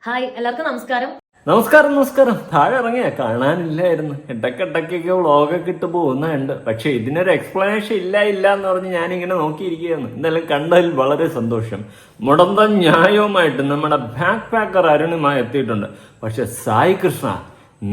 Hi എല്ലാവർക്കും നമസ്കാരം. നമസ്കാരം. താഴെ ഇറങ്ങിയ കാണാനില്ലായിരുന്നു. ഇടയ്ക്കിടയ്ക്കൊക്കെ വ്ളോഗൊക്കെ ഇട്ട് പോകുന്നുണ്ട്. പക്ഷെ ഇതിനൊരു എക്സ്പ്ലനേഷൻ ഇല്ല എന്ന് പറഞ്ഞ് ഞാനിങ്ങനെ നോക്കിയിരിക്കുകയാണ്. എന്തായാലും കണ്ടതിൽ വളരെ സന്തോഷം. മുടന്തൻ ന്യായവുമായിട്ട് നമ്മുടെ ബാക്ക് പാക്കർ അരുണുമായി എത്തിയിട്ടുണ്ട്. പക്ഷെ സായി കൃഷ്ണ,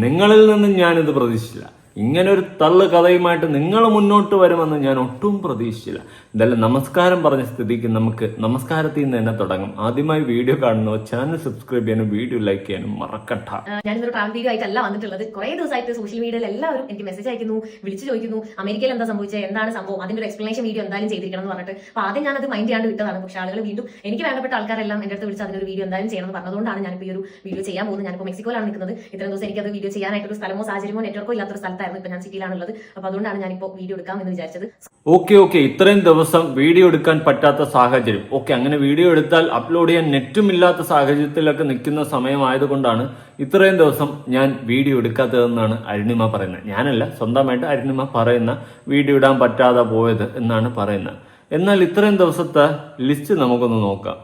നിങ്ങളിൽ നിന്നും ഞാനിത് പ്രതീക്ഷിച്ചില്ല. ഇങ്ങനെ ഒരു തള്ളു കഥയുമായിട്ട് നിങ്ങൾ മുന്നോട്ട് വരുമെന്ന് ഞാൻ ഒട്ടും പ്രതീക്ഷിച്ചില്ല. എന്തായാലും നമസ്കാരം പറഞ്ഞ സ്ഥിതിക്ക് നമുക്ക് നമസ്കാരത്തിൽ നിന്ന് തന്നെ തുടങ്ങും. ആദ്യമായി വീഡിയോ കാണുന്നവർ ചാനൽ സബ്സ്ക്രൈബ് ചെയ്യാനും വീഡിയോ ലൈക്ക് ചെയ്യാനും മറക്കട്ട. ഞാനിന്നൊരു ട്രാവൽ വീഡിയോ ആയിട്ടല്ല വന്നിട്ടുള്ളത്. കുറെ ദിവസമായിട്ട് സോഷ്യൽ മീഡിയയിൽ എല്ലാവരും എനിക്ക് മെസ്സേജ് അയക്കുന്നു, വിളിച്ചു ചോദിക്കുന്നു അമേരിക്കയിൽ എന്താ സംഭവിച്ചത്, എന്താണ് സംഭവം, അതിന്റെ ഒരു എക്സ്പ്ലനേഷൻ വീഡിയോ എന്തായാലും ചെയ്തിരിക്കണം എന്ന് പറഞ്ഞിട്ട്. അപ്പൊ ആദ്യം ഞാനത് മൈൻഡ് ചെയ്യാണ്ട് വിട്ടതാണ്. പക്ഷെ ആളുകൾ വീണ്ടും എനിക്ക് വേണ്ടപ്പെട്ട ആൾക്കാരെല്ലാം എന്റെ അടുത്ത് വിളിച്ച് അതിനൊരു വീഡിയോ എന്തായാലും ചെയ്യണം എന്ന് പറഞ്ഞതുകൊണ്ടാണ് ഞാനിപ്പോൾ ഈ ഒരു വീഡിയോ ചെയ്യാൻ പോകുന്നത്. ഞാനിപ്പോൾ മെക്സിക്കോയിലാണ് നിൽക്കുന്നത്. ഇത്രയും ദിവസം എനിക്കത് വീഡിയോ ചെയ്യാനായിട്ടൊരു സ്ഥലമോ സാഹചര്യമോ നെറ്റ്വർക്കോ ഇല്ലാത്തൊരു സ്ഥലത്തായിരുന്നു. ഇപ്പൊ ഞാൻ സിറ്റിയിലാണുള്ളത്. അപ്പൊ അതുകൊണ്ടാണ് ഞാനിപ്പോൾ വീഡിയോ എടുക്കാം എന്ന് വിചാരിച്ചത്. ഓക്കെ ഇത്രയും ദിവസം വീഡിയോ എടുക്കാൻ പറ്റാത്ത സാഹചര്യം. അങ്ങനെ വീഡിയോ എടുത്താൽ അപ്ലോഡ് ചെയ്യാൻ നെറ്റും ഇല്ലാത്ത സാഹചര്യത്തിലൊക്കെ നിൽക്കുന്ന സമയമായതുകൊണ്ടാണ് ഇത്രയും ദിവസം ഞാൻ വീഡിയോ എടുക്കാത്തതെന്നാണ് അരുണിമ പറയുന്നത്. ഞാനല്ല, സ്വന്തമായിട്ട് അരുണിമ പറയുന്ന വീഡിയോ ഇടാൻ പറ്റാതെ പോയത് എന്നാണ് പറയുന്നത്. എന്നാൽ ഇത്രയും ദിവസത്തെ ലിസ്റ്റ് നമുക്കൊന്ന് നോക്കാം.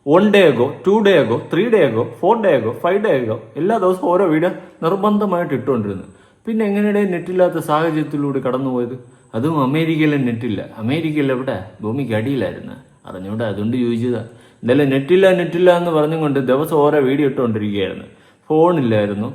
1 day ago, 2 day ago, 3 day ago, 4 day ago, 5 day ago എല്ലാ ദിവസവും ഓരോ വീഡിയോ നിർബന്ധമായിട്ട് ഇട്ടുകൊണ്ടിരുന്നു. പിന്നെ എങ്ങനെയുടെ നെറ്റില്ലാത്ത സാഹചര്യത്തിലൂടെ കടന്നുപോയത്? അതും അമേരിക്കയിലെ നെറ്റില്ല. അമേരിക്കയിൽ എവിടെ? ഭൂമിക്ക് അടിയിലായിരുന്നു. അറിഞ്ഞൂടെ, അതുകൊണ്ട് ചോദിച്ചതാ. എന്തായാലും നെറ്റില്ല എന്ന് പറഞ്ഞുകൊണ്ട് ദിവസം ഓരോ വീഡിയോ ഇട്ടുകൊണ്ടിരിക്കുകയായിരുന്നു. ഫോണില്ലായിരുന്നു.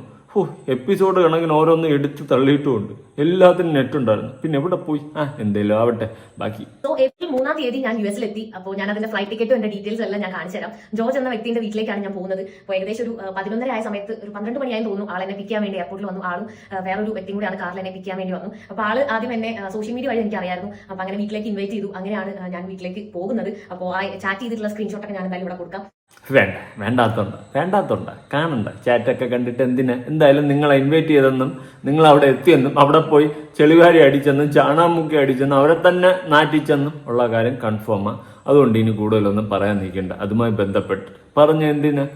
എപ്പിസോഡ് കണക്കിന് ഓരോന്നും എടുത്ത് തള്ളിയിട്ടുമുണ്ട്. എല്ലാത്തിനും നെറ്റ് ഉണ്ടായിരുന്നു. പിന്നെ എവിടെ പോയി? എന്തേലും ആവട്ടെ, ബാക്കി. ഏപ്രിൽ 3-ാം തീയതി ഞാൻ യുഎസിലെത്തി. അപ്പോൾ ഞാൻ അതിന്റെ ഫ്ലൈറ്റ് ടിക്കറ്റും എന്റെ ഡീറ്റെയിൽസ് എല്ലാം ഞാൻ കാണിച്ചു തരാം. ജോർജ് എന്ന വ്യക്തിന്റെ വീട്ടിലേക്കാണ് ഞാൻ പോകുന്നത്. അപ്പോൾ ഏകദേശം ഒരു 11:30 ആയ സമയത്ത്, ഒരു 12 മണിയായി തോന്നുന്നു, ആളെന്നെ പിക്ക് ചെയ്യാൻ വേണ്ടി എയർപോർട്ടിൽ വന്നു. ആളും വേറൊരു വ്യക്തിയും കൂടിയാണ് കാറിൽ എന്നെ പിക്ക് ചെയ്യാൻ വേണ്ടി വന്നു. അപ്പോൾ ആള് ആദ്യം എന്നെ സോഷ്യൽ മീഡിയ വഴി എനിക്ക് അറിയായിരുന്നു. അപ്പോൾ അങ്ങനെ വീട്ടിലേക്ക് ഇൻവൈറ്റ് ചെയ്തു. അങ്ങനെയാണ് ഞാൻ വീട്ടിലേക്ക് പോകുന്നത്. അപ്പോൾ ആ ചാറ്റ് ചെയ്തിട്ടുള്ള സ്ക്രീൻഷോട്ടൊക്കെ ഞാൻ എന്തായാലും ഇവിടെ കൊടുക്കാം. വേണ്ടാത്തോണ്ട കാണണ്ട. ചാറ്റൊക്കെ കണ്ടിട്ട് എന്തിനാ? എന്തായാലും നിങ്ങളെ ഇൻവൈറ്റ് ചെയ്തെന്നും നിങ്ങൾ അവിടെ എത്തിയെന്നും അവിടെ പോയി ചെളിവാരി അടിച്ചെന്നും ചാണാമുക്കി അടിച്ചെന്നും അവരെ തന്നെ നാറ്റിച്ചെന്നും ഉള്ള കാര്യം കൺഫേമാണ്. അതുകൊണ്ട് ഇനി കൂടുതലൊന്നും പറയാൻ നിൽക്കണ്ട. അതുമായി ബന്ധപ്പെട്ട് പറഞ്ഞ എന്തിനാ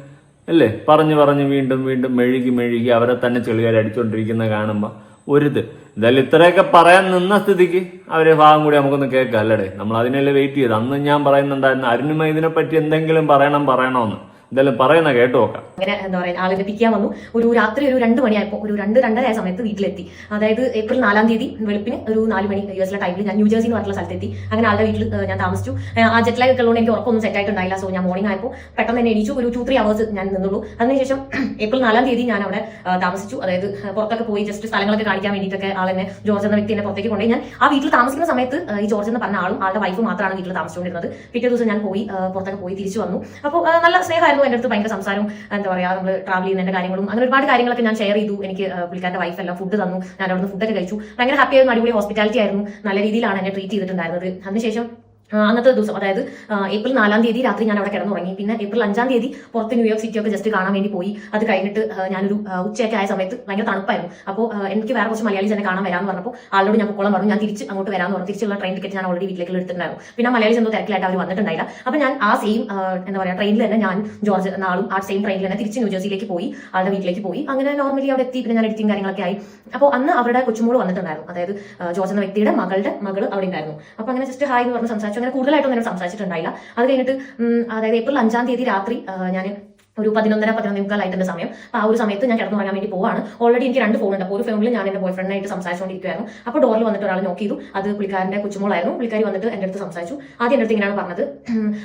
അല്ലേ? പറഞ്ഞ് വീണ്ടും മെഴുകി അവരെ തന്നെ ചെളിവാരി അടിച്ചുകൊണ്ടിരിക്കുന്ന കാണുമ്പോൾ ഒരിത്. എന്തായാലും ഇത്രയൊക്കെ പറയാൻ നിന്ന സ്ഥിതിക്ക് അവരെ ഭാഗം കൂടി നമുക്കൊന്ന് കേൾക്കാം അല്ലടേ. നമ്മൾ അതിനെല്ലാം വെയിറ്റ് ചെയ്ത്. അന്ന് ഞാൻ പറയുന്നുണ്ടായിരുന്നു അരുണിമ ഇതിനെപ്പറ്റി എന്തെങ്കിലും പറയണമെന്ന്. എന്തായാലും പറയുന്ന കേട്ടു നോക്കാം. അങ്ങനെ എന്താ പറയുക, ആളിനെ പിക്കാൻ വന്നു. ഒരു രാത്രി ഒരു 2 മണിയായപ്പോൾ, ഒരു 2-2:30 ആയ സമയത്ത് വീട്ടിലെത്തി. അതായത് ഏപ്രിൽ 4-ാം തീയതി വെളുപ്പിന് ഒരു 4 മണി യുഎസിലെ ടൈമിൽ ഞാൻ ന്യൂജേഴ്സി എന്ന് പറഞ്ഞിട്ടുള്ള സ്ഥലത്തെത്തി. അങ്ങനെ ആളുടെ വീട്ടിൽ ഞാൻ താമസിച്ചു. ആ ജെറ്റ് ലാഗ് ഒക്കെ ഉള്ളതുകൊണ്ട് എനിക്ക് ഉറപ്പൊന്നും സെറ്റ് ആയിട്ടുണ്ടായില്ല. സോ ഞാൻ മോർണിംഗ് ആയപ്പോൾ പെട്ടെന്ന് തന്നെ എണീച്ചു. ഒരു 2-3 hours ഞാൻ നിന്നുള്ളൂ. അതിനുശേഷം ഏപ്രിൽ 4-ാം തീയതി ഞാൻ അവിടെ താമസിച്ചു. അതായത് പുറത്തൊക്കെ പോയി ജസ്റ്റ് സ്ഥലങ്ങളൊക്കെ കാണിക്കാൻ വേണ്ടിയിട്ടൊക്കെ ആളെന്നെ, ജോർജ് എന്ന വ്യക്തി എന്നെ പുറത്തേക്ക് കൊണ്ടുപോയി. ഞാൻ ആ വീട്ടിൽ താമസിക്കുന്ന സമയത്ത് ഈ ജോർജ് എന്ന് പറഞ്ഞ ആളും ആളുടെ വൈഫ് മാത്രമാണ് വീട്ടിൽ താമസിച്ചുകൊണ്ടിരുന്നത്. പിറ്റേ ദിവസം ഞാൻ പോയി പുറത്തൊക്കെ പോയി തിരിച്ചു വന്നു. അപ്പോൾ നല്ല സ്നേഹമായിരുന്നു. എൻ്റെ അടുത്ത് ഭയങ്കര സംസാരം, എന്താ പറയാ, നമ്മൾ ട്രാവൽ ചെയ്യുന്നതിന്റെ കാര്യങ്ങളും അങ്ങനെ ഒരുപാട് കാര്യങ്ങളൊക്കെ ഞാൻ ഷെയർ ചെയ്തു. എനിക്ക് പുള്ളിക്കാരുടെ വൈഫ് എല്ലാം ഫുഡ് തന്നു. ഞാൻ അവിടുന്ന് ഫുഡൊക്കെ കഴിച്ചു. ഭയങ്കര ഹാപ്പി ആയിരുന്നു. അടിപൊളി ഹോസ്പിറ്റാലിറ്റി ആയിരുന്നു. നല്ല രീതിയിലാണ് എന്നെ ട്രീറ്റ് ചെയ്തിട്ടുണ്ടായിരുന്നത്. അതിനുശേഷം അന്നത്തെ ദിവസം, അതായത് ഏപ്രിൽ 4-ാം തീയതി രാത്രി ഞാൻ അവിടെ കിടന്നുറങ്ങി. പിന്നെ ഏപ്രിൽ 5-ാം തീയതി പുറത്ത് ന്യൂയോർക്ക് സിറ്റി ഒക്കെ ജസ്റ്റ് കാണാൻ വേണ്ടി പോയി. അത് കഴിഞ്ഞിട്ട് ഞാനൊരു ഉച്ചയൊക്കെ ആയ സമയത്ത് ഭയങ്കര തണുപ്പായിരുന്നു. അപ്പോൾ എനിക്ക് വേറെ കുറച്ച് മലയാളീസ് എന്നെ കാണാൻ വരാമെന്ന് പറഞ്ഞപ്പോൾ ആളോട് ഞാൻ പൊക്കോളം പറഞ്ഞു. ഞാൻ തിരിച്ച് അങ്ങോട്ട് വരാമെന്ന് പറഞ്ഞു. തിരിച്ചുള്ള ട്രെയിൻ ടിക്കറ്റ് ഞാൻ ഓൾറെഡി വീട്ടിലേക്ക് എടുത്തിട്ടുണ്ടായിരുന്നു. പിന്നെ മലയാളീസ് എന്തോ തിരക്കിലായിട്ട് അവർ വന്നിട്ടുണ്ടായില്ല. അപ്പോൾ ഞാൻ ആ സെയിം എന്താ പറയുക ട്രെയിനിൽ തന്നെ ഞാൻ ജോർജ് എന്ന ആളും ആ സെയിം ട്രെയിനിൽ തന്നെ തിരിച്ച് ന്യൂജേഴ്സിയിലേക്ക് പോയി. ആളുടെ വീട്ടിലേക്ക് പോയി. അങ്ങനെ നോർമലി അവിടെ എത്തി. പിന്നെ ഞാൻ എഡിറ്റിംഗ് കാര്യങ്ങളൊക്കെ ആയി. അപ്പോൾ അന്ന് അവരുടെ കൊച്ചുമോള് വന്നിട്ടുണ്ടായിരുന്നു. അതായത് ജോർജ് എന്ന വ്യക്തിയുടെ മകള് അവിടെ ഉണ്ടായിരുന്നു. അപ്പോൾ അങ്ങനെ ജസ്റ്റ് ഹായ് എന്ന് പറഞ്ഞ് സംസാരിച്ചു. അങ്ങനെ കൂടുതലായിട്ടൊന്നും സംസാരിച്ചിട്ടുണ്ടായില്ല. അത് കഴിഞ്ഞിട്ട് അതായത് ഏപ്രിൽ 5-ാം തീയതി രാത്രി ഞാൻ ഒരു 11:30-11:45 ആയിട്ട് സമയം. അപ്പോൾ ആ ഒരു സമയത്ത് ഞാൻ കിടന്നുറങ്ങാൻ വേണ്ടി പോവാണ്. ഓൾറെഡി എനിക്ക് 2 ഫോണുണ്ട്. അപ്പോൾ ഒരു ഫോണിൽ ഞാൻ എൻ്റെ ബോയ്ഫ്രണ്ടിനായിട്ട് സംസാരിച്ചുകൊണ്ടിരിക്കുകയായിരുന്നു. അപ്പോൾ ഡോറിൽ വന്നിട്ട് ഒരാൾ നോക്ക് ചെയ്തു. അത് പുള്ളിക്കാരൻ്റെ കൊച്ചുമോളായിരുന്നു. പുള്ളിക്കാരി വന്നിട്ട് എൻ്റെ അടുത്ത് സംസാരിച്ചു. ആദ്യം എൻ്റെ അടുത്ത് ഇങ്ങനെയാണ് പറഞ്ഞത്,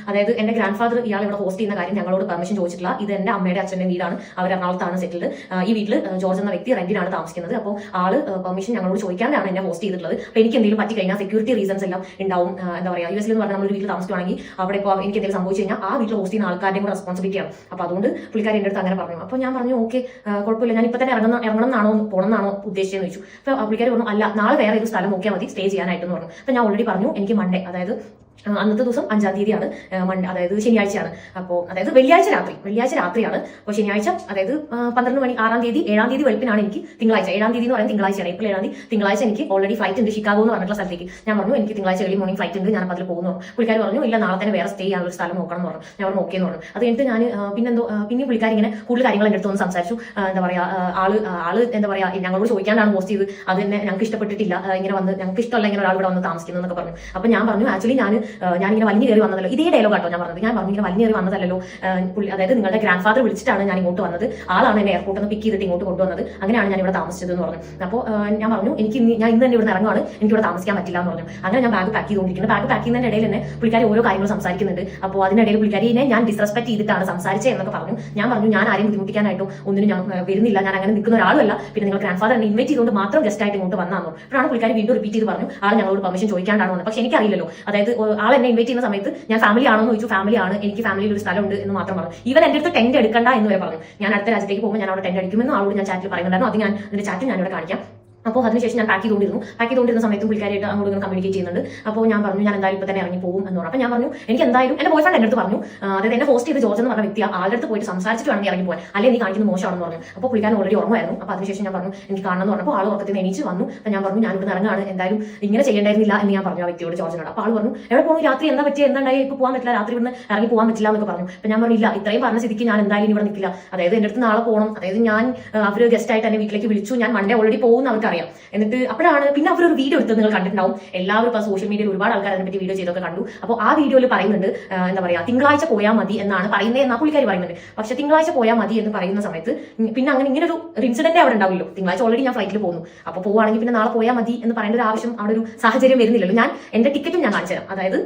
അതായത് എൻ്റെ ഗ്രാൻഡ് ഫാദർ ഇയാൾ ഇവിടെ ഹോസ്റ്റ് ചെയ്യുന്ന കാര്യം ഞങ്ങളോട് പെർമിഷൻ ചോദിച്ചിട്ടില്ല. ഇത് എൻ്റെ അമ്മയുടെ അച്ഛൻ്റെ വീടാണ്. അവർ എറണാകുളത്താണ് സെറ്റിൽഡ്. ഈ വീട്ടിൽ ജോർജ് എന്ന വ്യക്തി റെന്റിനാണ് താമസിക്കുന്നത്. അപ്പോൾ ആള് പെർമിഷൻ ഞങ്ങളോട് ചോദിക്കാണ്ടാണ് എന്നെ ഹോസ്റ്റ് ചെയ്തിട്ടുള്ളത്. അപ്പോൾ എനിക്ക് എന്തെങ്കിലും പറ്റി കഴിഞ്ഞാൽ സെക്യൂരിറ്റി റീസൺസ് എല്ലാം ഉണ്ടാവും. എന്താ പറയുക, യുഎസിൽ എന്ന് പറഞ്ഞാൽ നമ്മളൊരു വീട്ടിൽ താമസിക്കുകയാണെങ്കിൽ അവിടെ ഇപ്പോൾ എനിക്ക് എന്തെങ്കിലും സംഭവിച്ചു കഴിഞ്ഞാൽ ആ വീട്ടിൽ ഹോസ്റ്റ് ചെയ്യുന്ന ആൾക്കാരുടെയും കൂടെ റെസ്പോൺസിബിലിറ്റിയാണ്. അപ്പോൾ അതുകൊണ്ട് പുള്ളിക്കാരി എൻ്റെ അടുത്ത് അങ്ങനെ പറഞ്ഞു. അപ്പോൾ ഞാൻ പറഞ്ഞു ഓക്കെ കുഴപ്പമില്ല, ഞാൻ ഇപ്പൊ തന്നെ ഇറങ്ങണം എന്നാണോ പോകണമെന്നാണോ ഉദ്ദേശിച്ചതെന്ന് ചോദിച്ചു. അപ്പോൾ പുള്ളിക്കാരി പറഞ്ഞു അല്ല, നാളെ വേറെ ഒരു സ്ഥലം നോക്കിയാൽ മതി സ്റ്റേ ചെയ്യാനായിട്ടെന്ന് പറഞ്ഞു. അപ്പോൾ ഞാൻ ഓൾറെഡി പറഞ്ഞു എനിക്ക് മൺഡേ, അതായത് അന്നത്തെ ദിവസം 5-ാം തീയതിയാണ്, മൺഡേ അതായത് ശനിയാഴ്ചയാണ്. അപ്പോൾ അതായത് വെള്ളിയാഴ്ച രാത്രിയാണ്. അപ്പോൾ ശനിയാഴ്ച അതായത് 12 മണി 6-ാം തീയതി 7-ാം തീയതി വെളുപ്പിനാണ് എനിക്ക് തിങ്കളാഴ്ച. 7-ാം തീയതി എന്ന് പറയുന്നത് തിങ്കളാഴ്ചയാണ്. ഏപ്രിൽ 7-ാം തീയതി തിങ്കളാഴ്ച എനിക്ക് ഓൾറെഡി ഫ്ലൈറ്റ് ഉണ്ട് ഷിക്കാഗോ എന്ന് പറഞ്ഞിട്ടുള്ള സ്ഥലത്തേക്ക്. ഞാൻ പറഞ്ഞു എനിക്ക് തിങ്കളാഴ്ച ഏർലി മോർണിംഗ് ഫ്ലൈറ്റ് ഉണ്ട്, ഞാൻ അതിൽ പോകുന്നു. പുള്ളിക്കാർ പറഞ്ഞു ഇല്ല, നാളെ തന്നെ വേറെ സ്റ്റേ ചെയ്യാനുള്ള സ്ഥലം നോക്കണം എന്ന് പറഞ്ഞു. ഞാൻ പറഞ്ഞു ഓക്കെ എന്ന് പറഞ്ഞു. അത് കഴിഞ്ഞിട്ട് ഞാൻ പിന്നെ പുള്ളിക്കാരി ഇങ്ങനെ കൂടുതൽ കാര്യങ്ങൾ എൻ്റെ അടുത്ത് ഒന്ന് സംസാരിച്ചു. എന്താ പറയുക, ആള് എന്താ പറയുക ഞങ്ങളോട് ചോദിക്കാനാണ് പോസ്റ്റ് ചെയ്ത്. അത് തന്നെ ഞങ്ങൾക്ക് ഇഷ്ടപ്പെട്ടിട്ടില്ല. ഇങ്ങനെ വന്ന് ഞങ്ങൾക്ക് ഇഷ്ടമല്ല ഇങ്ങനെ ഒരാൾ ഇവിടെ വന്ന് താമസിക്കുന്നു എന്നൊക്കെ പറഞ്ഞു. അപ്പോൾ ഞാൻ പറഞ്ഞു ആക്ച്വലി ഞാൻ ഞാനിങ്ങനെ വലിഞ്ഞു കയറി വന്നതല്ലോ, ഇതേ ഡയലോഗ് ആട്ടോ ഞാൻ പറഞ്ഞത്. ഞാൻ പറഞ്ഞു ഇങ്ങനെ വലിഞ്ഞു കയറി വന്നതല്ലോ, അതായത് നിങ്ങളുടെ ഗ്രാൻഡ് ഫാദർ വിളിച്ചിട്ടാണ് ഞാൻ ഇങ്ങോട്ട് വന്നത്, ആളാണ് എന്നെ എയർപോർട്ടിൽ നിന്ന് പിക്ക് ചെയ്തിട്ട് ഇങ്ങോട്ട് കൊണ്ടുവന്നത്, അങ്ങനെയാണ് ഞാൻ ഇവിടെ താമസിച്ചത് എന്ന് പറഞ്ഞു. അപ്പോൾ ഞാൻ പറഞ്ഞു ഞാൻ ഇന്ന് തന്നെ ഇവിടെ ഇറങ്ങുവാണ്, എനിക്ക് ഇവിടെ താമസിക്കാൻ പറ്റില്ല എന്ന് പറഞ്ഞു. അങ്ങനെ ഞാൻ ബാഗ് പാക്ക് ചെയ്തുകൊണ്ടിരിക്കുന്നത്. ബാഗ് പാക്ക് ചെയ്യുന്നതിന്റെ ഇടയിൽ തന്നെ പുള്ളിക്കാരി ഓരോ കാര്യങ്ങൾ സംസാരിക്കുന്നുണ്ട്. അപ്പോൾ അതിനിടയിൽ പുള്ളിക്കാരിനെ ഞാൻ ഡിസ്റെസ്പെക്ട് ചെയ്തിട്ടാണ് സംസാരിച്ചത് എന്നൊക്കെ പറഞ്ഞു. ഞാൻ പറഞ്ഞു ഞാൻ ആരെയും ബുദ്ധിമുട്ടിക്കാനായിട്ടോ ഒന്നിനും ഞാൻ വരുന്നില്ല, ഞാൻ അങ്ങനെ നിൽക്കുന്ന ഒരാളല്ല, പിന്നെ നിങ്ങൾ ഗ്രാൻഡ് ഫാദർ എന്നെ ഇൻവൈറ്റ് ചെയ്തുകൊണ്ട് മാത്രം ഗസ്റ്റ് ആയിട്ട് ഇങ്ങോട്ട് വന്നാന്നു. അപ്പോഴാണ് പുള്ളിക്കാരി വീണ്ടും റിപ്പീറ്റ് ചെയ്ത് പറഞ്ഞു ആൾ ഞങ്ങളോട് പെർമിഷൻ ചോദിക്കാണ്ടാണോ എന്ന്. പക്ഷെ എനിക്കറിയില്ലല്ലോ, അതായത് ആൾ എന്നെ ഇൻവൈറ്റ് ചെയ്യുന്ന സമയത്ത് ഞാൻ ഫാമിലി ആണോ എന്ന് ചോദിച്ചു. ഫാമിലി ആണ്, എനിക്ക് ഫാമിലിയിൽ ഒരു സ്ഥലമുണ്ട് എന്ന് മാത്രം പറഞ്ഞു. ഇവൻ എന്റെ അടുത്ത് ടെന്റ് എടുക്കണ്ട എന്ന് വരെ പറഞ്ഞു. ഞാൻ അടുത്ത രാജ്യത്തേക്ക് പോകുമ്പോൾ ഞാൻ അവിടെ ടെന്റ് അടിക്കുമെന്ന് ആളോട് ഞാൻ ചാറ്റിൽ പറയുന്നുണ്ടായിരുന്നു. അത് ഞാൻ അതിന്റെ ചാറ്റ് ഞാൻ ഇവിടെ കാണിക്കാം. അപ്പോൾ അതിനുശേഷം ഞാൻ പാക്ക് ചെയ്തുകൊണ്ടിരുന്ന സമയത്തും പുള്ളിക്കാരായിട്ട് അങ്ങോട്ട് ഇങ്ങനെ കമ്മ്യൂണിക്കേറ്റ് ചെയ്യുന്നുണ്ട്. അപ്പോൾ ഞാൻ പറഞ്ഞു ഞാൻ എന്തായാലും ഇപ്പൊ തന്നെ ഇറങ്ങി പോകും എന്ന് പറഞ്ഞു. അപ്പോൾ ഞാൻ പറഞ്ഞു എനിക്ക് എന്തായാലും എന്റെ ബോയ് ഫ്രണ്ട് എന്റെ അടുത്ത് പറഞ്ഞു, അതായത് എന്നെ പോസ്റ്റ് ചെയ്ത് ജോർജ് എന്ന് പറഞ്ഞ വ്യക്തി ആളുടെ അടുത്ത് പോയിട്ട് സംസാരിച്ചിട്ട് വേണമെങ്കിൽ ഇറങ്ങി പോകാൻ, അല്ലെങ്കിൽ നീ കാണിക്കുന്ന മോശമാണെന്ന് പറഞ്ഞു. അപ്പോൾ പുള്ളിക്കാരൻ ഓൾറെഡി ഉറങ്ങുമായിരുന്നു. അപ്പോൾ അതിനുശേഷം ഞാൻ പറഞ്ഞു എനിക്ക് കാണണം എന്ന് പറഞ്ഞപ്പോൾ ആൾ ഉറക്കത്തിൽ എണീച്ച് വന്നു. അപ്പോൾ ഞാൻ പറഞ്ഞു ഞാൻ ഇവിടെ ഇറങ്ങാണ്, എന്തായാലും ഇങ്ങനെ ചെയ്യേണ്ടായിരുന്നില്ല എന്ന് ഞാൻ പറഞ്ഞു ആ വ്യക്തിയോട്, ജോർജിനോട്. അപ്പോൾ ആൾ പറഞ്ഞു എവിടെ പോകുന്നു, രാത്രി എന്താ പറ്റിയ, എന്തായി, ഇപ്പോൾ പോകാൻ പറ്റില്ല, രാത്രി ഇവിടുന്ന് ഇറങ്ങി പോകാൻ പറ്റില്ല എന്നൊക്കെ പറഞ്ഞു. അപ്പോൾ ഞാൻ പറഞ്ഞില്ല, ഇത്രയും പറഞ്ഞ സ്ഥിതിക്ക് ഞാൻ എന്തായാലും ഇവിടെ നിൽക്കില്ല, അതായത് എന്റെ അടുത്ത് നാളെ പോകണം, അതായത് ഞാൻ അവർ ഗസ്റ്റ് ആയിട്ട് എന്നെ വീട്ടിലേക്ക് വിളിച്ചു, ഞാൻ മൺഡേ ഓൾറെഡി പോകുന്ന അവർക്കറിയാം. എന്നിട്ട് അപ്പോഴാണ് പിന്നെ അവരൊരു വീഡിയോ എടുത്തത് നിങ്ങൾ കണ്ടിട്ടുണ്ടാവും. എല്ലാവരും ഇപ്പോൾ സോഷ്യൽ മീഡിയയിൽ ഒരുപാട് ആൾക്കാർ അതിനെപ്പറ്റി വീഡിയോ ചെയ്തൊക്കെ കണ്ടു. അപ്പോൾ ആ വീഡിയോയിൽ പറയുന്നുണ്ട് എന്താ പറയാ, തിങ്കളാഴ്ച പോയാൽ മതി എന്നാണ് പറയുന്നത് എന്നാ പുള്ളിക്കാരി പറയുന്നുണ്ട്. പക്ഷെ തിങ്കളാഴ്ച പോയാൽ മതി എന്ന് പറയുന്ന സമയത്ത് പിന്നെ അങ്ങനെ ഇങ്ങനെ ഒരു ഇൻസിഡന്റ് അവിടെ ഉണ്ടാവില്ലോ. തിങ്കളാഴ്ച ഓൾറെഡി ഞാൻ ഫ്ലൈറ്റിൽ പോകുന്നു, അപ്പോൾ പോവുകയാണെങ്കിൽ പിന്നെ നാളെ പോയാൽ മതി എന്ന് പറയേണ്ട ഒരു ആവശ്യം അവിടെ ഒരു സാഹചര്യം വരുന്നില്ലല്ലോ. ഞാൻ എന്റെ ടിക്കറ്റും ഞാൻ കാണിച്ചു തരാം, അതായത്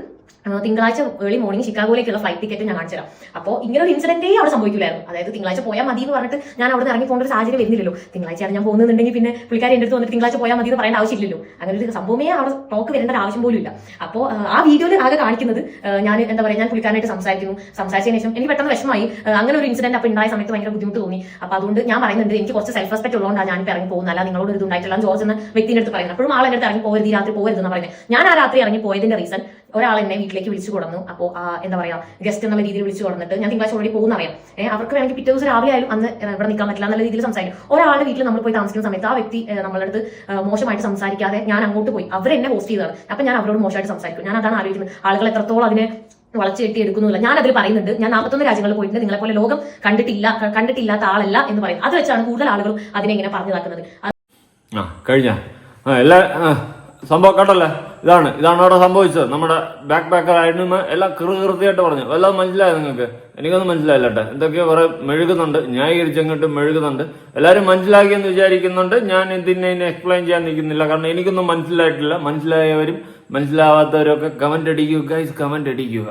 തിങ്കളാഴ്ച ഏർലി മോർണിംഗ് ഷിക്കാഗോയിലേക്കുള്ള ഫ്ലൈറ്റ് ടിക്കറ്റ് ഞാൻ കാണിച്ചു തരാം. അപ്പോൾ ഇങ്ങനെ ഒരു ഇൻസിഡന്റേ അവിടെ സംഭവിക്കില്ലായിരുന്നു. അതായത് തിങ്കളാഴ്ച പോയാൽ മതി എന്ന് പറഞ്ഞിട്ട് ഞാൻ അവിടെ ഇറങ്ങി പോകേണ്ട ഒരു സാഹചര്യം വരുന്നില്ലല്ലോ. തിങ്കളാഴ്ചയാണ് ഞാൻ പോകുന്നുണ്ടെങ്കിൽ പിന്നെ പുള്ളിക്കാരി എന്റെ അടുത്ത് വന്നിട്ട് തിങ്കളാഴ്ച പോയാൽ മതി എന്ന് പറയേണ്ട ആവശ്യമില്ലല്ലോ. അങ്ങനെ ഒരു സംഭവമേ അവിടെ ടോക്ക് വരേണ്ട ഒരു ആവശ്യം പോലും ഇല്ല. അപ്പോൾ ആ വീഡിയോയിൽ ആകെ കാണിക്കുന്നത് ഞാൻ എന്താ പറയുക, ഞാൻ പുള്ളിക്കാരനായിട്ട് സംസാരിച്ചതിന് ശേഷം എനിക്ക് പെട്ടെന്ന് വിഷമമായി. അങ്ങനെ ഒരു ഇൻസിഡന്റ് അപ്പോൾ ഉണ്ടായ സമയത്ത് ഭയങ്കര ബുദ്ധിമുട്ട് തോന്നി. അപ്പോൾ അതുകൊണ്ട് ഞാൻ പറയുന്നുണ്ട് എനിക്ക് കുറച്ച് സെൽഫ് റെസ്പെക്ട് ഉള്ളതുകൊണ്ടാണ് ഞാൻ ഇറങ്ങി പോകുന്നത്, അല്ല നിങ്ങളോട് ഒരു ഇതുണ്ടായിട്ടില്ല. ജോർജ് എന്ന വ്യക്തിയുടെ അടുത്ത് പറയുന്നത് അപ്പോഴും ആൾ എന്റെ അടുത്ത് ഇറങ്ങി പോകരുത്, രാത്രി പോകരുത് എന്ന് പറയുന്നത്. ഞാൻ ആ രാത്രി ഇറങ്ങി പോയതിന്റെ റീസൺ ഒരാൾ എന്നെ വീട്ടിലേക്ക് വിളിച്ചു കൊടുന്നു. അപ്പോൾ എന്താ പറയാ, ഗസ്റ്റ് എന്നുള്ള രീതിയിൽ വിളിച്ചു കൊടുത്തിട്ട് ഞാൻ തിങ്കളാഴ്ച ഓൾറെഡി പോകുന്ന അറിയാം. അവർക്ക് വേണമെങ്കിൽ പിറ്റേ ദിവസം രാവിലെ ആയാലും അന്ന് ഇവിടെ നിൽക്കാൻ പറ്റില്ല എന്നുള്ള രീതിയിൽ സംസാരിക്കും. ഒരാളുടെ വീട്ടിൽ നമ്മൾ പോയി താമസിക്കുന്ന സമയത്ത് ആ വ്യക്തി നമ്മളുടെ അടുത്ത് മോശമായിട്ട് സംസാരിക്കാതെ ഞാൻ അങ്ങോട്ട് പോയി, അവരെന്നെ ഹോസ്റ്റ് ചെയ്തതാണ്. അപ്പൊ ഞാൻ അവരോട് മോശമായിട്ട് സംസാരിക്കും. ഞാൻ അതാണ് ആലോചിക്കുന്നത്, ആളുകൾ എത്രത്തോളം അതിനെ വളച്ചു കെട്ടി എടുക്കുന്നില്ല. ഞാൻ അതിൽ പറയുന്നുണ്ട് ഞാൻ 41 രാജ്യങ്ങളിൽ പോയിട്ടുണ്ട്, നിങ്ങളെ പോലെ ലോകം കണ്ടിട്ടില്ലാത്ത ആളല്ല എന്ന് പറയുന്നത്. അത് വെച്ചാണ് കൂടുതൽ ആളുകളും അതിനെ ഇങ്ങനെ പറഞ്ഞു നടക്കുന്നത്. കഴിഞ്ഞ സംഭവം കണ്ടല്ലേ, ഇതാണ് അവിടെ സംഭവിച്ചത്. നമ്മുടെ ബാക്ക് പാക്കറായിരുന്നു എല്ലാം കൃത്യമായിട്ട് പറഞ്ഞു. എല്ലാം മനസ്സിലായോ നിങ്ങൾക്ക്? എനിക്കൊന്നും മനസ്സിലായില്ല കേട്ടോ. എന്തൊക്കെയോ കുറെ മെഴുകുന്നുണ്ട്, ന്യായീകരിച്ചങ്ങോട്ട് മെഴുകുന്നുണ്ട്. എല്ലാവരും മനസ്സിലാക്കിയെന്ന് വിചാരിക്കുന്നുണ്ട്. ഞാൻ ഇതിനെ എക്സ്പ്ലെയിൻ ചെയ്യാൻ നിൽക്കുന്നില്ല, കാരണം എനിക്കൊന്നും മനസ്സിലായിട്ടില്ല. മനസ്സിലായവരും മനസ്സിലാവാത്തവരൊക്കെ കമന്റ് അടിക്കൂ ഗൈസ്, കമന്റ് അടിക്കൂ.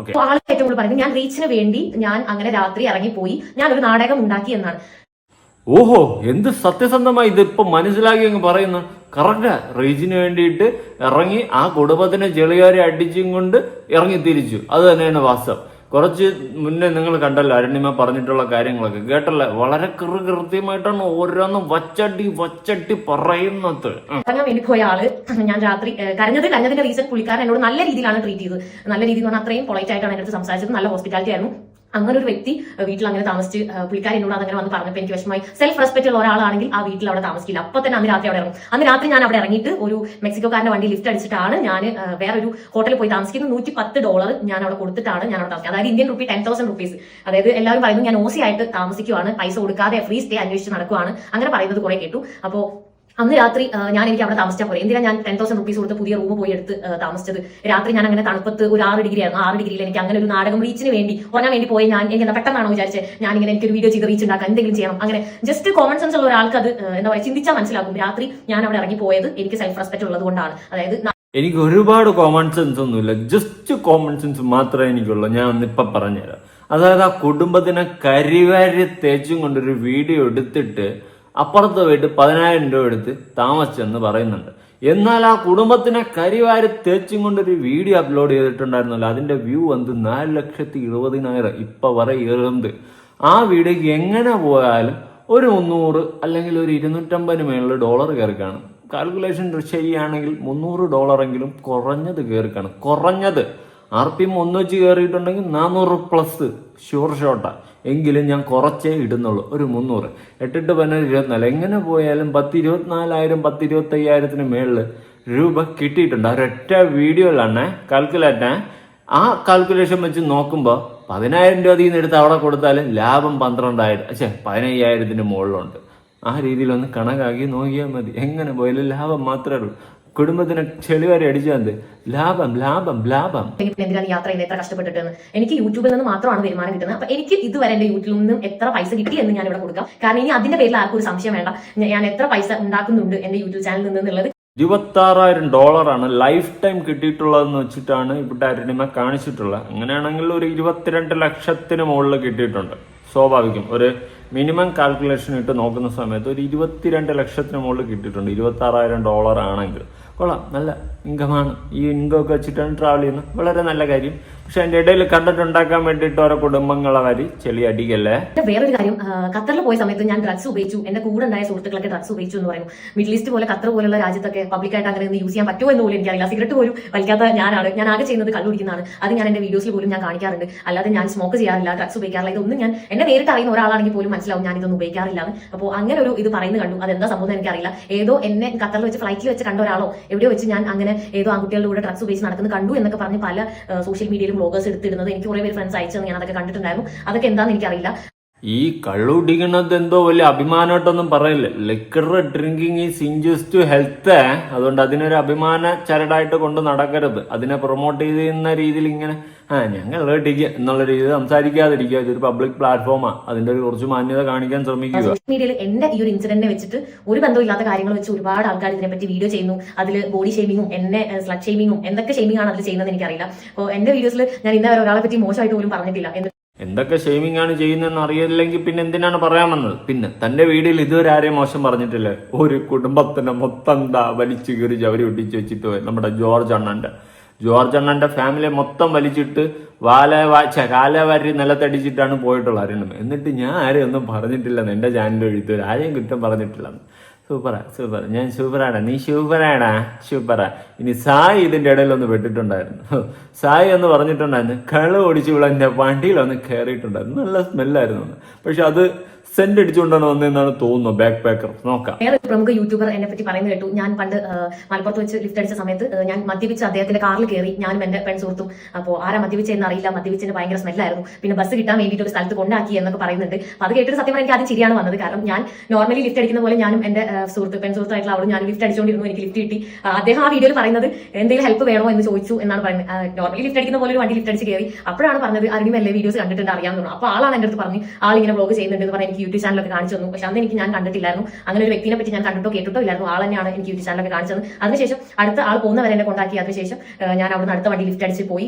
ഓക്കെ. ആൾ ഏറ്റവും കൂടുതൽ പറയുന്നത് ഞാൻ റീച്ചിന് വേണ്ടി ഞാൻ അങ്ങനെ രാത്രി ഇറങ്ങിപ്പോയി, ഞാൻ ഒരു നാടകം ഉണ്ടാക്കി എന്നാണ്. ഓഹോ, എന്ത് സത്യസന്ധമായി ഇതിപ്പോ മനസ്സിലാക്കി അങ്ങ് പറയുന്നു. കറക്റ്റാ, റീച്ചിന് വേണ്ടിയിട്ട് ഇറങ്ങി ആ കുടുംബത്തിനെ ചെളിയാരി അടിച്ചും കൊണ്ട് ഇറങ്ങി തിരിച്ചു. അത് തന്നെയാണ് വാസ്തവം. കുറച്ച് മുന്നേ നിങ്ങൾ കണ്ടല്ലോ അരുണിമ പറഞ്ഞിട്ടുള്ള കാര്യങ്ങളൊക്കെ കേട്ടല്ലേ, വളരെ കൃത്യമായിട്ടാണ് ഓരോന്നും വച്ചട്ടി പറയുന്നത്. ഇറങ്ങാൻ വേണ്ടി പോയ ആള് ഞാൻ രാത്രി കരഞ്ഞതിന്റെ റീസൺ പുള്ളിക്കാരൻ എന്നോട് നല്ല രീതിയിലാണ് ട്രീറ്റ് ചെയ്തത്. നല്ല രീതിയിൽ എന്ന് പറഞ്ഞാൽ അത്രയും പൊളൈറ്റ് ആയിട്ടാണ് എന്റെ അടുത്ത് സംസാരിച്ചത്. നല്ല ഹോസ്പിറ്റാലിറ്റി ആയിരുന്നു. അങ്ങനെ ഒരു വ്യക്തി വീട്ടിൽ അങ്ങനെ താമസിച്ച് പുള്ളിക്കാരി എന്നോട് അതങ്ങനെ വന്ന് പറഞ്ഞപ്പോൾ എനിക്ക് വിഷമമായി. സെൽഫ് റെസ്പെക്ട് ഉള്ള ഒരാളാണെങ്കിൽ ആ വീട്ടിൽ അവിടെ താമസിക്കില്ല. അപ്പൊ തന്നെ അന്ന് രാത്രി അവിടെ ഇറങ്ങും. അന്ന് രാത്രി ഞാൻ അവിടെ ഇറങ്ങിയിട്ട് ഒരു മെക്സിക്കോക്കാരന്റെ വണ്ടി ലിഫ്റ്റ് അടിച്ചിട്ടാണ് ഞാൻ വേറൊരു ഹോട്ടലിൽ പോയി താമസിക്കുന്നത്. $110 ഞാൻ അവിടെ കൊടുത്തിട്ടാണ് ഞാൻ അവിടെ താമസിക്കുന്നത്. അതായത് ഇന്ത്യൻ റുപ്പി 10,000 rupees. അതായത് എല്ലാവരും പറയുന്നു ഞാൻ ഓസി ആയിട്ട് താമസിക്കുവാണ്, പൈസ കൊടുക്കാതെ ഫ്രീ സ്റ്റേ അന്വേഷിച്ച് നടക്കുവാണ്, അങ്ങനെ പറയുന്നത് കുറെ കേട്ടു. അപ്പോ അന്ന് രാത്രി എനിക്ക് അവിടെ താമസിച്ചാൽ പോലെ എന്തിനാ ഞാൻ 10,000 rupees കൊടുത്ത് പുതിയ റൂം പോയി എടുത്ത് താമസിച്ചത്. രാത്രി ഞാൻ അങ്ങനെ തണുപ്പത്ത് ഒരു 6 ഡിഗ്രി ആയിരുന്നു. 6 ഡിഗ്രിയിൽ എനിക്ക് അങ്ങനെ ഒരു നാടകം റീച്ചിന് വേണ്ടി ഉറങ്ങാൻ വേണ്ടി പോയി. എനിക്ക് എന്താ പെട്ടെന്നാണോ വിചാരിച്ചത് ഞാനിങ്ങനെ എനിക്കൊരു വീഡിയോ ചെയ്ത് റീച്ച് ഉണ്ടാക്കാൻ എന്തെങ്കിലും ചെയ്യണം. അങ്ങനെ ജസ്റ്റ് കോമൺ സെൻസ് ഉള്ള ഒരാൾക്ക് അത് എന്താ പറയുക ചിന്തിച്ചാൽ മനസ്സിലാക്കും. രാത്രി ഞാൻ അവിടെ ഇറങ്ങി പോയത് എനിക്ക് സെൽഫ് റെസ്പെക്ട് ഉള്ളത് കൊണ്ടാണ്. അതായത് എനിക്ക് ഒരുപാട് കോമൺ സെൻസ് ഒന്നുമില്ല, ജസ്റ്റ് കോമൺ സെൻസ് മാത്രമേ എനിക്കുള്ളൂ. ഞാൻ ഒന്നിപ്പം പറഞ്ഞുതരാം. അതായത് ആ കുടുംബത്തിനെ കരിവാരി തേച്ചും കൊണ്ടൊരു വീഡിയോ എടുത്തിട്ട് അപ്പുറത്ത് പോയിട്ട് 10,000 രൂപ എടുത്ത് താമസിച്ചെന്ന് പറയുന്നുണ്ട്. എന്നാൽ ആ കുടുംബത്തിനെ കരിവാരി തേച്ചും കൊണ്ടൊരു വീഡിയോ അപ്ലോഡ് ചെയ്തിട്ടുണ്ടായിരുന്നല്ലോ, അതിന്റെ വ്യൂ വന്ന് 4,70,000 ഇപ്പൊ പറയുന്നത്. ആ വീഡിയോക്ക് എങ്ങനെ പോയാലും ഒരു 300 അല്ലെങ്കിൽ ഒരു $250 മേളിൽ ഡോളർ കയറി കാണും. കാൽക്കുലേഷൻ ശരിയാണെങ്കിൽ $300 കുറഞ്ഞത് കയറി കാണും. കുറഞ്ഞത് RPM 1 വെച്ച് കയറിയിട്ടുണ്ടെങ്കിൽ 400+ ഷുവർ ഷോട്ടാ. എങ്കിലും ഞാൻ കുറച്ചേ ഇടുന്നുള്ളൂ, ഒരു 300. 8 × 15 24. എങ്ങനെ പോയാലും 10,24,000 10,25,000 മേളിൽ രൂപ കിട്ടിയിട്ടുണ്ട്. ഒരൊറ്റ വീഡിയോയിലാണ് കാൽക്കുലേറ്റ്. ആ കാൽക്കുലേഷൻ വെച്ച് നോക്കുമ്പോൾ 10,000 രൂപ അതിൽ നിന്ന് എടുത്ത് അവിടെ കൊടുത്താലും ലാഭം 12,000 15,000 മുകളിലുണ്ട്. ആ രീതിയിലൊന്ന് കണക്കാക്കി നോക്കിയാൽ മതി. എങ്ങനെ പോയാലും ലാഭം മാത്രമേ ഉള്ളൂ. കുടുംബത്തിന് ചെളി വരെ അടിച്ചാൽ ലാഭം ലാഭം ലാഭം. എന്തിനാണ് യാത്ര ചെയ്യുന്നത്, എത്ര കഷ്ടപ്പെട്ടിട്ടെന്ന്. എനിക്ക് യൂട്യൂബിൽ നിന്ന് മാത്രമാണ് വരുമാനം കിട്ടുന്നത്. അപ്പൊ എനിക്ക് ഇതുവരെ എന്റെ യൂട്യൂബിൽ നിന്നും എത്ര പൈസ കിട്ടി എന്ന് ഞാൻ ഇവിടെ കൊടുക്കാം. കാരണം ഇനി അതിന്റെ പേരിൽ ആർക്കും ഒരു സംശയം വേണ്ട, ഞാൻ എത്ര പൈസ ഉണ്ടാക്കുന്നുണ്ട് എന്റെ യൂട്യൂബ് ചാനലിൽ നിന്നുള്ളത്. $26,000 ലൈഫ് ടൈം കിട്ടിയിട്ടുള്ളതെന്ന് വെച്ചിട്ടാണ് ഇവിടെ അരുണിമ കാണിച്ചിട്ടുള്ളത്. അങ്ങനെയാണെങ്കിൽ ഒരു 22 ലക്ഷത്തിന് മുകളിൽ കിട്ടിയിട്ടുണ്ട്. സ്വാഭാവികം ഒരു മിനിമം കാൽക്കുലേഷൻ ഇട്ട് നോക്കുന്ന സമയത്ത് ഒരു 22 ലക്ഷത്തിന് മുകളിൽ കിട്ടിയിട്ടുണ്ട്. $26,000 ആണെങ്കിൽ കൊള്ളാം, നല്ല ഇൻകമാണ്. ഈ ഇൻകം ഒക്കെ വെച്ചിട്ടാണ് ട്രാവൽ ചെയ്യുന്നത്, വളരെ നല്ല കാര്യം. പക്ഷെ അതിന്റെ ഇടയിൽ കണ്ടിട്ട് ഉണ്ടാക്കാൻ വേണ്ടിയിട്ട് ഓരോ കുടുംബങ്ങളെ വരി ചെളി അടിക്കല്ലേ. വേറൊരു കാര്യം, ഖത്തറിൽ പോയ സമയത്ത് ഞാൻ ഡ്രഗ്സ് ഉപയോഗിച്ചു, എന്റെ കൂടെ ഉണ്ടായ സുഹൃത്തുക്കളൊക്കെ ഡ്രഗ്സ് ഉപയോഗിച്ചു എന്ന് പറയുന്നു. മിഡിൽ ഈസ്റ്റ് പോലെ ഖത്തർ പോലുള്ള രാജ്യത്തൊക്കെ പബ്ലിക്കായിട്ട് അങ്ങനെ യൂസ് ചെയ്യാൻ പറ്റുമോ എന്ന് പോലും എനിക്കറിയില്ല. സിഗരറ്റ് പോലും വലിക്കാത്ത ഞാനാണ്. ഞാൻ ആകെ ചെയ്യുന്നത് കള്ളു കുടിക്കുന്നതാണ്. അത് ഞാൻ എന്റെ വീഡിയോസിൽ പോലും ഞാൻ കാണിക്കാറുണ്ട്. അല്ലാതെ ഞാൻ സ്മോക്ക് ചെയ്യാറില്ല, ഡ്രഗ്സ് ഉപയോഗിക്കാറില്ല. ഇതൊന്നും ഞാൻ എന്നെ നേരിട്ട് അറിയുന്ന ഒരാളാണെങ്കിൽ പോലും മനസ്സിലാവും ഞാൻ ഇതൊന്നും ഉപയോഗിക്കാറില്ല. അപ്പോൾ അങ്ങനെ ഒരു ഇത് പറയുന്നത് കണ്ടു. അതെന്താ സംഭവം എനിക്കറിയില്ല. ഏതോ എന്നെ ഖത്തറിൽ വെച്ച് ഫ്ലൈറ്റിൽ വെച്ച് കണ്ട ഒരാളോ എവിടെയോ വെച്ച് ഞാൻ അങ്ങനെ ഏതോ ആൺകുട്ടികളുടെ കൂടെ ഡ്രഗ്സ് ഉപയോഗിച്ച് നടക്കുന്നത് കണ്ടു എന്നൊക്കെ പറഞ്ഞ് പല സോഷ്യൽ മീഡിയയിലും വ്ലോഗേഴ്സ് എടുത്തിടുന്നത് എനിക്ക് കുറെ പേര് ഫ്രണ്ട്സ് അയച്ചെന്ന് ഞാൻ അതൊക്കെ കണ്ടിട്ടുണ്ടായിരുന്നു. അതൊക്കെ എന്താണെന്ന് എനിക്കറിയില്ല. ഈ കള്ളുടിക്കണത് എന്തോ വലിയ അഭിമാനമായിട്ടൊന്നും പറയില്ല. Liquor drinking is injures to health. അതുകൊണ്ട് അതിനൊരു അഭിമാന ചരടായിട്ട് കൊണ്ട് നടക്കരുത്. അതിനെ പ്രൊമോട്ട് ചെയ്യുന്ന രീതിയിൽ ഇങ്ങനെ ഞങ്ങൾ ഇടിക്കുക എന്നുള്ള രീതിയിൽ സംസാരിക്കാതിരിക്കുക. ഇതൊരു പബ്ലിക് പ്ലാറ്റ്ഫോമാണ്, അതിന്റെ ഒരു കുറച്ച് മാന്യത കാണിക്കാൻ ശ്രമിക്കുക. സോഷ്യൽ മീഡിയയിൽ എന്റെ ഈ ഒരു ഇൻസിഡന്റിനെ വെച്ചിട്ട് ഒരു ബന്ധമില്ലാത്ത കാര്യങ്ങൾ വെച്ച് ഒരുപാട് ആൾക്കാർ ഇതിനെപ്പറ്റി വീഡിയോ ചെയ്യുന്നു. അതിൽ ബോഡി ഷെയ്മിങ്ങും എന്നെ സ്ലട്ട് ഷെയ്മിങ്ങും എന്തൊക്കെ ഷെയ്മിംഗ് ആണ് അതിൽ ചെയ്യുന്നത് എനിക്കറിയില്ല. അപ്പോൾ എന്റെ വീഡിയോസിൽ ഞാൻ ഇന്നേ വരെ ഒരാളെ പറ്റി മോശമായിട്ട് പോലും പറഞ്ഞിട്ടില്ല. എന്തൊക്കെ ഷെയ്മിംഗ് ആണ് ചെയ്യുന്നതെന്ന് അറിയില്ലെങ്കിൽ പിന്നെ എന്തിനാണ് പറയാൻ വന്നത്? പിന്നെ തന്റെ വീഡിയോയിൽ ഇതുവരെ ആരെയും മോശം പറഞ്ഞിട്ടില്ലേ? ഒരു കുടുംബത്തിനെ മൊത്തം വലിച്ചു കീറി ചവരി ഒട്ടിച്ച് വെച്ചിട്ട് പോയി. നമ്മുടെ ജോർജ് അണ്ണന്റെ ഫാമിലി മൊത്തം വലിച്ചിട്ട് കാല വാരി നിലത്തടിച്ചിട്ടാണ് പോയിട്ടുള്ളത് അരുണിമ. എന്നിട്ട് ഞാൻ ആരെയും ഒന്നും പറഞ്ഞിട്ടില്ലെന്ന് എന്റെ ചാനൽ എഴുത്തൂർ ആരെയും കുറ്റം പറഞ്ഞിട്ടില്ലെന്ന്. സൂപ്പർ ഞാൻ സൂപ്പറാണ്, നീ സൂപ്പറാ. ഇനി സായി ഇതിന്റെ ഇടയിലൊന്ന് പെട്ടിട്ടുണ്ടായിരുന്നു. സായി എന്ന് പറഞ്ഞിട്ടുണ്ടായിരുന്നു കള ഓടിച്ചു വിളന്റെ വണ്ടിയിലൊന്ന് കയറിയിട്ടുണ്ടായിരുന്നു. നല്ല സ്മെല്ലായിരുന്നു. പക്ഷെ അത് സെന്റ് അടിച്ചുകൊണ്ടാണ് വന്നതെന്നാണ് തോന്നുന്നത്. ബാക്ക് പാക്കർ നോക്കാം. വേറെ ഒരു പ്രമുഖ യൂട്യൂബർ എന്നെ പറ്റി പറയുന്നത് കേട്ടു. ഞാൻ പണ്ട് മലപ്പുറത്ത് വെച്ച് ലിഫ്റ്റ് അടിച്ച സമയത്ത് ഞാൻ മദ്യപിച്ച് അദ്ദേഹത്തിന്റെ കാറിൽ കയറി, ഞാനും എന്റെ ഫ്രണ്ട് സുഹൃത്തും. അപ്പോൾ ആരാ മദ്യപിച്ചെന്ന് അറിയില്ല, മദ്യപിച്ചതിന് ഭയങ്കര സ്മെല്ലായിരുന്നു. പിന്നെ ബസ് കിട്ടാൻ വേണ്ടിയിട്ട് ഒരു സ്ഥലത്ത് കൊണ്ടാക്കി എന്നൊക്കെ പറയുന്നുണ്ട്. അപ്പൊ അത് കേട്ടിട്ട് സത്യം എനിക്ക് ആദ്യം ചിരിയാണ് വന്നത്. കാരണം ഞാൻ നോർമലി ലിഫ്റ്റ് അടിക്കുന്ന പോലെ ഞാനും എന്റെ പെൺസുഹൃത്തായിട്ടുള്ള അവളും ഞാൻ ലിഫ്റ്റ് അടിച്ചുകൊണ്ടിരുന്നു. എനിക്ക് ലിഫ്റ്റ് കിട്ടി. അദ്ദേഹം ആ വീഡിയോയിൽ പറയുന്നത് എന്തെങ്കിലും ഹെൽപ്പ് വേണോ എന്ന് ചോദിച്ചു എന്നാണ് പറയുന്നത്. നോർമലി ലിഫ്റ്റ് അടിക്കുന്ന പോലെ ഒരു വണ്ടി ലിഫ്റ്റ് അടിച്ച് കയറി. അപ്പോഴാണ് പറഞ്ഞത് അരുണിമ വീഡിയോസ് കണ്ടിട്ടുണ്ട് അറിയാമെന്ന് തോന്നുന്നു. അപ്പോൾ ആളാണ് എന്റെ അടുത്ത് പറഞ്ഞു ആളിങ്ങനെ വ്ലോഗ് ചെയ്യുന്നുണ്ട് എന്ന് പറഞ്ഞ് എനിക്ക് യൂട്യൂബ് ചാനലൊക്കെ കാണിച്ചു തന്നു. പക്ഷെ അന്ന് എനിക്ക് ഞാൻ കണ്ടിട്ടില്ലായിരുന്നു. അങ്ങനെ ഒരു വ്യക്തിനെ പറ്റി ഞാൻ കണ്ടിട്ടോ കേട്ടിട്ടോ ഇല്ലായിരുന്നു. ആൾ തന്നെയാണ് എനിക്ക് യൂട്യൂബ് ചാനലൊക്കെ കാണിച്ചത്. അതിനുശേഷം അടുത്ത ആൾ പോകുന്നവരെ എന്നെ കൊണ്ടാക്കി. അതിനുശേഷം ഞാൻ അവിടെ അടുത്ത വണ്ടി ലിഫ്റ്റ് അടിച്ച് പോയി.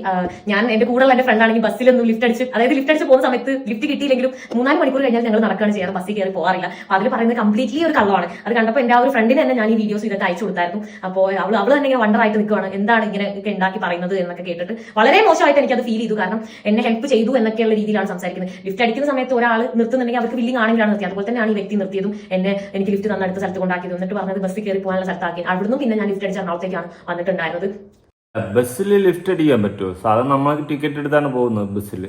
ഞാൻ എന്റെ കൂടെയുള്ള എന്റെ ഫ്രണ്ട് ആണെങ്കിൽ ബസ്സിലൊന്നും ലിഫ്റ്റ് അടിച്ച് പോകുന്ന സമയത്ത് ലിഫ്റ്റ് കിട്ടിയില്ലെങ്കിലും 3-4 മണിക്കൂർ കഴിഞ്ഞാൽ ഞങ്ങൾ നടക്കുകയാണ് ചെയ്യാറ്, ബസ്സിൽ കയറി പോകാറില്ല. അപ്പൊ അതിൽ പറയുന്നത് കംപ്ലീറ്റ്ലി ഒരു കള്ളമാണ്. അത് കണ്ടപ്പോൾ എന്റെ ആ ഒരു ഫ്രണ്ടിന് തന്നെ ഞാൻ ഈ വീഡിയോസ് ഇതൊക്കെ അയച്ചു കൊടുത്തായിരുന്നു. അപ്പോൾ അവൾ തന്നെ ഇങ്ങനെ വണ്ടറായിട്ട് നിൽക്കുകയാണ്, എന്താണ് ഇങ്ങനെ ഒക്കെ ഉണ്ടാക്കി പറയുന്നത് എന്നൊക്കെ കേട്ടിട്ട് വളരെ മോശമായിട്ട് എനിക്ക് അത് ഫീൽ ചെയ്തു. കാരണം എന്നെ ഹെൽപ്പ് ചെയ്തു എന്നൊക്കെയുള്ള രീതിയിലാണ് സംസാരിക്കുന്നത്. ലിഫ്റ്റ് അടിക്കുന്ന സമയത്ത് ഒരാൾ നിർത്തുന്നുണ്ടെങ്കിൽ അവർക്ക് വില്ലിങ് ആണെങ്കിലാണ് നിർത്തിയത്. അതുപോലെ തന്നെയാണ് ഈ വ്യക്തി നിർത്തിയതും എനിക്ക് ലിഫ്റ്റ് തന്ന അടുത്ത സ്ഥലത്ത് കൊണ്ടാക്കിയത്. എന്നിട്ട് പറഞ്ഞത് ബസ്സിൽ കയറി പോകാനുള്ള സ്ഥലത്താക്കി. അവിടുന്ന് പിന്നെ ഞാൻ ലിഫ്റ്റ് അടിച്ച എറണാകുളത്തേക്കാണ് വന്നിട്ടുണ്ടായിരുന്നത്. ബസ്സിൽ ലിഫ്റ്റ് അടിക്കാൻ പറ്റുമോ? സാധാരണ നമ്മൾ ടിക്കറ്റ് എടുത്താണ് പോകുന്നത് ബസ്സിൽ.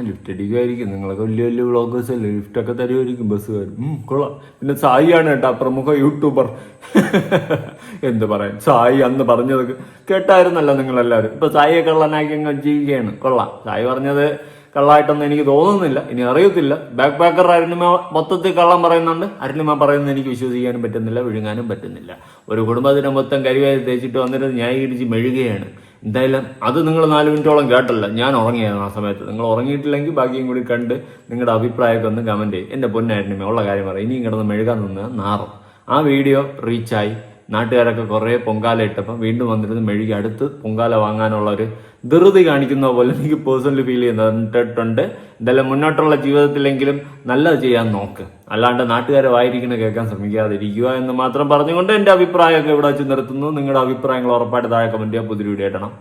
ലിഫ്റ്റ് അടിക്കുമായിരിക്കും. നിങ്ങളൊക്കെ വലിയ വലിയ വ്ളോഗേഴ്സ് അല്ലേ, ലിഫ്റ്റൊക്കെ തരുമായിരിക്കും ബസ്സുകാർ. കൊള്ളാം. പിന്നെ സായിയാണ് കേട്ടോ പ്രമുഖ യൂട്യൂബർ. എന്ത് പറയാൻ, സായി അന്ന് പറഞ്ഞത് കേട്ടായിരുന്നല്ലോ നിങ്ങളെല്ലാവരും. ഇപ്പൊ സായിയെ കള്ളനാക്കി അങ്ങ് ജീവിക്കുകയാണ്. കൊള്ളാം. സായി പറഞ്ഞത് കള്ളായിട്ടൊന്നും എനിക്ക് തോന്നുന്നില്ല, ഇനി അറിയത്തില്ല. ബാക്ക് പാക്കർ അരുണിമ മൊത്തത്തിൽ കള്ളം പറയുന്നുണ്ട്. അരുണിമ പറയുന്നത് എനിക്ക് വിശ്വസിക്കാനും പറ്റുന്നില്ല, വിഴുങ്ങാനും പറ്റുന്നില്ല. ഒരു കുടുംബത്തിനെ മൊത്തം കരിവാരി തേച്ചിട്ട് വന്നിട്ട് ന്യായീകരിച്ച് മെഴുകുകയാണ്. എന്തായാലും അത് നിങ്ങൾ 4 മിനിറ്റോളം കേട്ടല്ല, ഞാൻ ഉറങ്ങിയായിരുന്നു ആ സമയത്ത്. നിങ്ങൾ ഉറങ്ങിയിട്ടില്ലെങ്കിൽ ബാക്കിയും കൂടി കണ്ട് നിങ്ങളുടെ അഭിപ്രായമൊക്കെ ഒന്ന് കമന്റ് ചെയ്യും. എന്റെ പൊന്നായിരുന്നു ഉള്ള കാര്യം പറയാം. ഇനിയും കിടന്ന് മെഴുകാൻ നിന്ന് നാറും. ആ വീഡിയോ റീച്ചായി, നാട്ടുകാരൊക്കെ കുറെ പൊങ്കാല ഇട്ടപ്പം വീണ്ടും വന്നിരുന്ന് മെഴുകി അടുത്ത് പൊങ്കാല വാങ്ങാനുള്ള ഒരു ധൃതി കാണിക്കുന്ന പോലെ എനിക്ക് പേഴ്സണലി ഫീൽ ചെയ്യുന്നുണ്ട്. എന്തായാലും മുന്നോട്ടുള്ള ജീവിതത്തിലെങ്കിലും നല്ലത് ചെയ്യാൻ നോക്ക്, അല്ലാണ്ട് നാട്ടുകാരെ വായിരിക്കുന്ന കേൾക്കാൻ ശ്രമിക്കാതിരിക്കുക എന്ന് മാത്രം പറഞ്ഞുകൊണ്ട് എന്റെ അഭിപ്രായമൊക്കെ ഇവിടെ വെച്ച് നിർത്തുന്നു. നിങ്ങളുടെ അഭിപ്രായങ്ങൾ ഉറപ്പായിട്ട് താഴെ കമന്റ് ചെയ്യാൻ. പുതിയ വീഡിയോ ഇടണം.